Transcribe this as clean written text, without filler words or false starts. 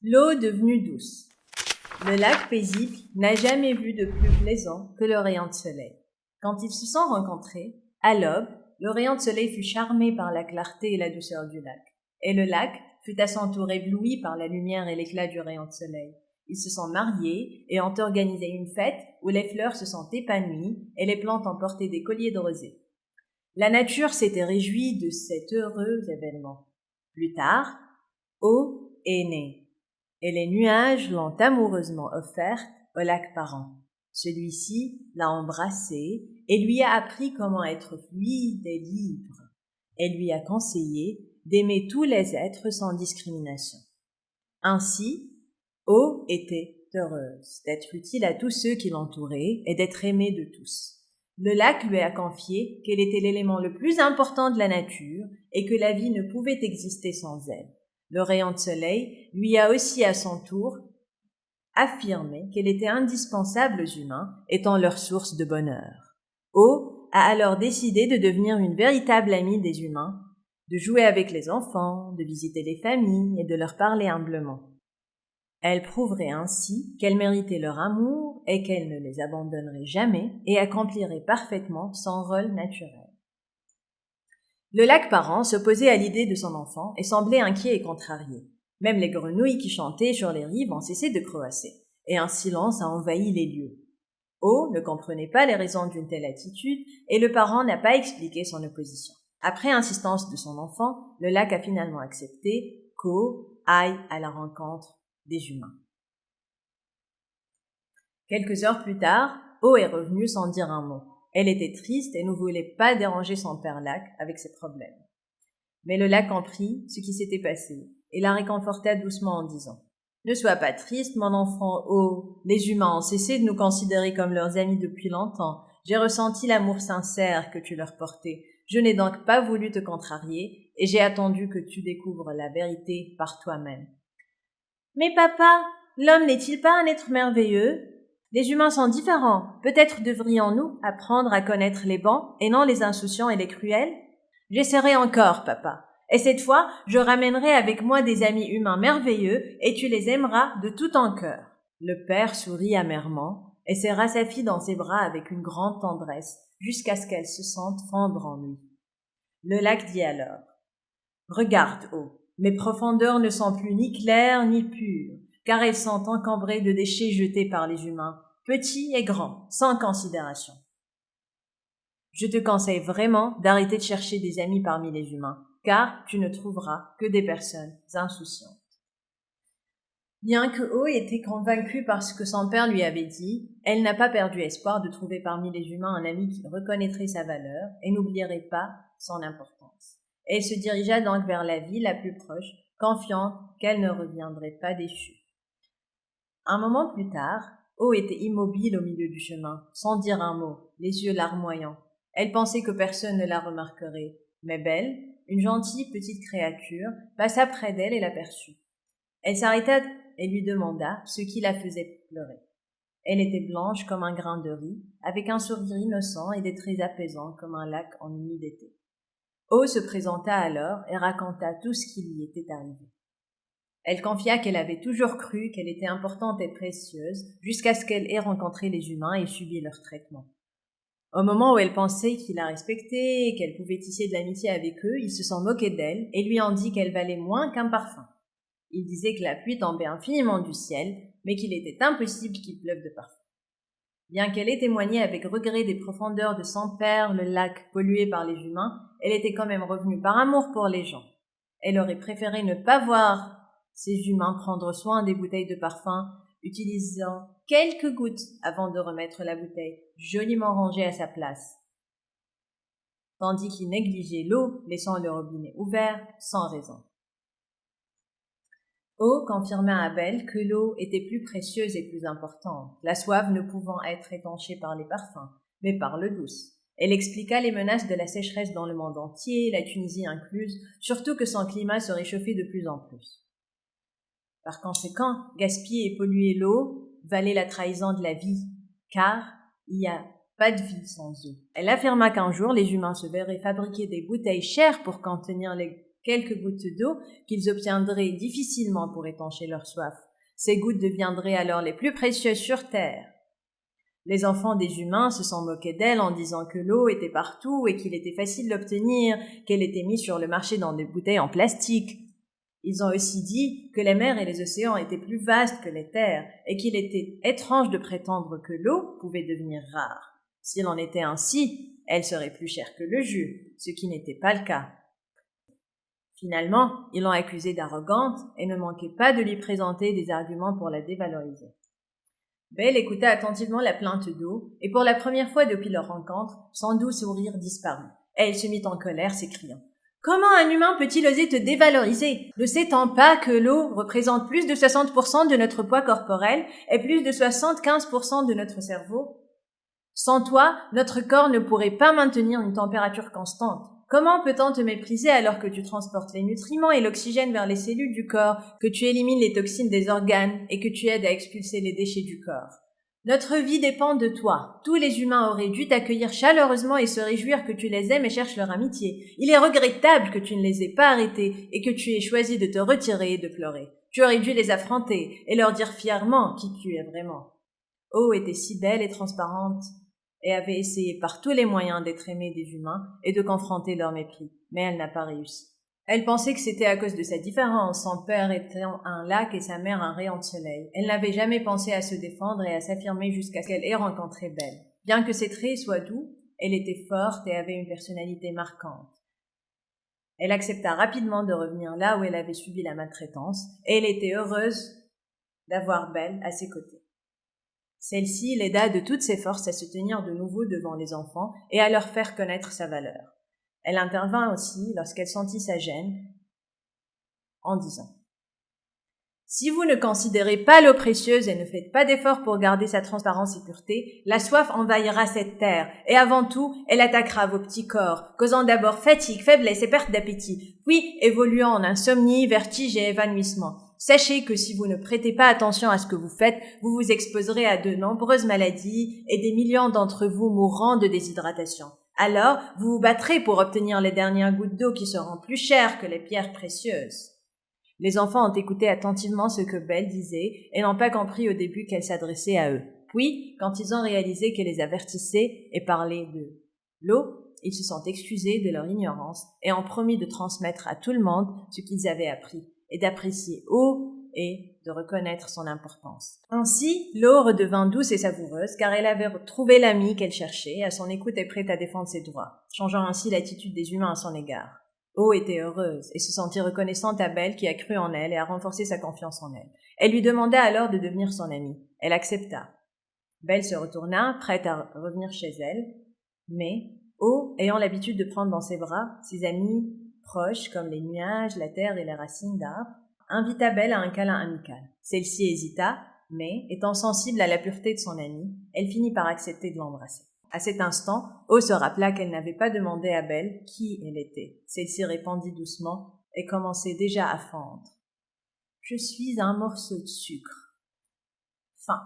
L'eau devenue douce. Le lac paisible n'a jamais vu de plus plaisant que le rayon de soleil. Quand ils se sont rencontrés, à l'aube, le rayon de soleil fut charmé par la clarté et la douceur du lac. Et le lac fut à son tour ébloui par la lumière et l'éclat du rayon de soleil. Ils se sont mariés et ont organisé une fête où les fleurs se sont épanouies et les plantes ont porté des colliers de rosée. La nature s'était réjouie de cet heureux événement. Plus tard, eau est née. Et les nuages l'ont amoureusement offerte au lac parent. Celui-ci l'a embrassée et lui a appris comment être fluide et libre. Et lui a conseillé d'aimer tous les êtres sans discrimination. Ainsi, eau était heureuse d'être utile à tous ceux qui l'entouraient et d'être aimée de tous. Le lac lui a confié qu'elle était l'élément le plus important de la nature et que la vie ne pouvait exister sans elle. Le rayon de soleil lui a aussi à son tour affirmé qu'elle était indispensable aux humains, étant leur source de bonheur. Eau a alors décidé de devenir une véritable amie des humains, de jouer avec les enfants, de visiter les familles et de leur parler humblement. Elle prouverait ainsi qu'elle méritait leur amour et qu'elle ne les abandonnerait jamais et accomplirait parfaitement son rôle naturel. Le lac parent s'opposait à l'idée de son enfant et semblait inquiet et contrarié. Même les grenouilles qui chantaient sur les rives ont cessé de croasser, et un silence a envahi les lieux. O ne comprenait pas les raisons d'une telle attitude, et le parent n'a pas expliqué son opposition. Après insistance de son enfant, le lac a finalement accepté qu'O aille à la rencontre des humains. Quelques heures plus tard, O est revenue sans dire un mot. Elle était triste et ne voulait pas déranger son père lac avec ses problèmes. Mais le lac comprit ce qui s'était passé et la réconforta doucement en disant « Ne sois pas triste, mon enfant O. Les humains ont cessé de nous considérer comme leurs amis depuis longtemps. J'ai ressenti l'amour sincère que tu leur portais. Je n'ai donc pas voulu te contrarier et j'ai attendu que tu découvres la vérité par toi-même. »« Mais papa, l'homme n'est-il pas un être merveilleux ? Les humains sont différents. Peut-être devrions-nous apprendre à connaître les bons et non les insouciants et les cruels ? J'essaierai encore, papa. Et cette fois, je ramènerai avec moi des amis humains merveilleux et tu les aimeras de tout ton cœur. » Le père sourit amèrement et serra sa fille dans ses bras avec une grande tendresse jusqu'à ce qu'elle se sente fondre en lui. Le lac dit alors « Regarde, O, mes profondeurs ne sont plus ni claires ni pures, car elles sont encombrées de déchets jetés par les humains, petits et grands, sans considération. Je te conseille vraiment d'arrêter de chercher des amis parmi les humains, car tu ne trouveras que des personnes insouciantes. » Bien que O était convaincue par ce que son père lui avait dit, elle n'a pas perdu espoir de trouver parmi les humains un ami qui reconnaîtrait sa valeur et n'oublierait pas son importance. Elle se dirigea donc vers la ville la plus proche, confiante qu'elle ne reviendrait pas déçue. Un moment plus tard, O était immobile au milieu du chemin, sans dire un mot, les yeux larmoyants. Elle pensait que personne ne la remarquerait, mais Belle, une gentille petite créature, passa près d'elle et l'aperçut. Elle s'arrêta et lui demanda ce qui la faisait pleurer. Elle était blanche comme un grain de riz, avec un sourire innocent et des traits apaisants comme un lac en une nuit d'été. O se présenta alors et raconta tout ce qui lui était arrivé. Elle confia qu'elle avait toujours cru qu'elle était importante et précieuse jusqu'à ce qu'elle ait rencontré les humains et subi leur traitement. Au moment où elle pensait qu'il la respectait et qu'elle pouvait tisser de l'amitié avec eux, ils se sont moqués d'elle et lui ont dit qu'elle valait moins qu'un parfum. Ils disaient que la pluie tombait infiniment du ciel, mais qu'il était impossible qu'il pleuve de parfum. Bien qu'elle ait témoigné avec regret des profondeurs de son père, le lac pollué par les humains, elle était quand même revenue par amour pour les gens. Elle aurait préféré ne pas voir ces humains prendre soin des bouteilles de parfum, utilisant quelques gouttes avant de remettre la bouteille joliment rangée à sa place, tandis qu'ils négligeaient l'eau, laissant le robinet ouvert sans raison. O confirma à Belle que l'eau était plus précieuse et plus importante, la soif ne pouvant être étanchée par les parfums, mais par l'eau douce. Elle expliqua les menaces de la sécheresse dans le monde entier, la Tunisie incluse, surtout que son climat se réchauffait de plus en plus. Par conséquent, gaspiller et polluer l'eau valait la trahison de la vie, car il n'y a pas de vie sans eau. Elle affirma qu'un jour, les humains se verraient fabriquer des bouteilles chères pour contenir les quelques gouttes d'eau qu'ils obtiendraient difficilement pour étancher leur soif. Ces gouttes deviendraient alors les plus précieuses sur terre. Les enfants des humains se sont moqués d'elle en disant que l'eau était partout et qu'il était facile d'obtenir, qu'elle était mise sur le marché dans des bouteilles en plastique. Ils ont aussi dit que les mers et les océans étaient plus vastes que les terres et qu'il était étrange de prétendre que l'eau pouvait devenir rare. S'il en était ainsi, elle serait plus chère que le jus, ce qui n'était pas le cas. Finalement, ils l'ont accusée d'arrogante et ne manquaient pas de lui présenter des arguments pour la dévaloriser. Belle écouta attentivement la plainte d'eau, et pour la première fois depuis leur rencontre, son doux sourire disparut. Elle se mit en colère, s'écriant « Comment un humain peut-il oser te dévaloriser? Ne sait-on pas que l'eau représente plus de 60% de notre poids corporel et plus de 75% de notre cerveau? Sans toi, notre corps ne pourrait pas maintenir une température constante. Comment peut-on te mépriser alors que tu transportes les nutriments et l'oxygène vers les cellules du corps, que tu élimines les toxines des organes et que tu aides à expulser les déchets du corps? Notre vie dépend de toi. Tous les humains auraient dû t'accueillir chaleureusement et se réjouir que tu les aimes et cherches leur amitié. Il est regrettable que tu ne les aies pas arrêtés et que tu aies choisi de te retirer et de pleurer. Tu aurais dû les affronter et leur dire fièrement qui tu es vraiment. Oh était si belle et transparente et avait essayé par tous les moyens d'être aimée des humains et de confronter leur mépris, mais elle n'a pas réussi. Elle pensait que c'était à cause de sa différence, son père étant un lac et sa mère un rayon de soleil. Elle n'avait jamais pensé à se défendre et à s'affirmer jusqu'à ce qu'elle ait rencontré Belle. Bien que ses traits soient doux, elle était forte et avait une personnalité marquante. Elle accepta rapidement de revenir là où elle avait subi la maltraitance, et elle était heureuse d'avoir Belle à ses côtés. Celle-ci l'aida de toutes ses forces à se tenir de nouveau devant les enfants et à leur faire connaître sa valeur. Elle intervint aussi lorsqu'elle sentit sa gêne en disant « Si vous ne considérez pas l'eau précieuse et ne faites pas d'efforts pour garder sa transparence et pureté, la soif envahira cette terre et avant tout, elle attaquera vos petits corps, causant d'abord fatigue, faiblesse et perte d'appétit, puis évoluant en insomnie, vertige et évanouissement. Sachez que si vous ne prêtez pas attention à ce que vous faites, vous vous exposerez à de nombreuses maladies et des millions d'entre vous mourront de déshydratation. Alors, vous vous battrez pour obtenir les dernières gouttes d'eau qui seront plus chères que les pierres précieuses. » Les enfants ont écouté attentivement ce que Belle disait et n'ont pas compris au début qu'elle s'adressait à eux. Puis, quand ils ont réalisé qu'elle les avertissait et parlait de l'eau, ils se sont excusés de leur ignorance et ont promis de transmettre à tout le monde ce qu'ils avaient appris et d'apprécier eau et de reconnaître son importance. Ainsi, l'eau redevint douce et savoureuse car elle avait retrouvé l'amie qu'elle cherchait, à son écoute et prête à défendre ses droits, changeant ainsi l'attitude des humains à son égard. Oh était heureuse et se sentit reconnaissante à Belle qui a cru en elle et a renforcé sa confiance en elle. Elle lui demanda alors de devenir son amie. Elle accepta. Belle se retourna, prête à revenir chez elle, mais Oh, ayant l'habitude de prendre dans ses bras ses amis proches comme les nuages, la terre et les racines d'arbres, invita Belle à un câlin amical. Celle-ci hésita, mais, étant sensible à la pureté de son amie, elle finit par accepter de l'embrasser. À cet instant, O se rappela qu'elle n'avait pas demandé à Belle qui elle était. Celle-ci répondit doucement et commençait déjà à fondre. « Je suis un morceau de sucre. » Fin.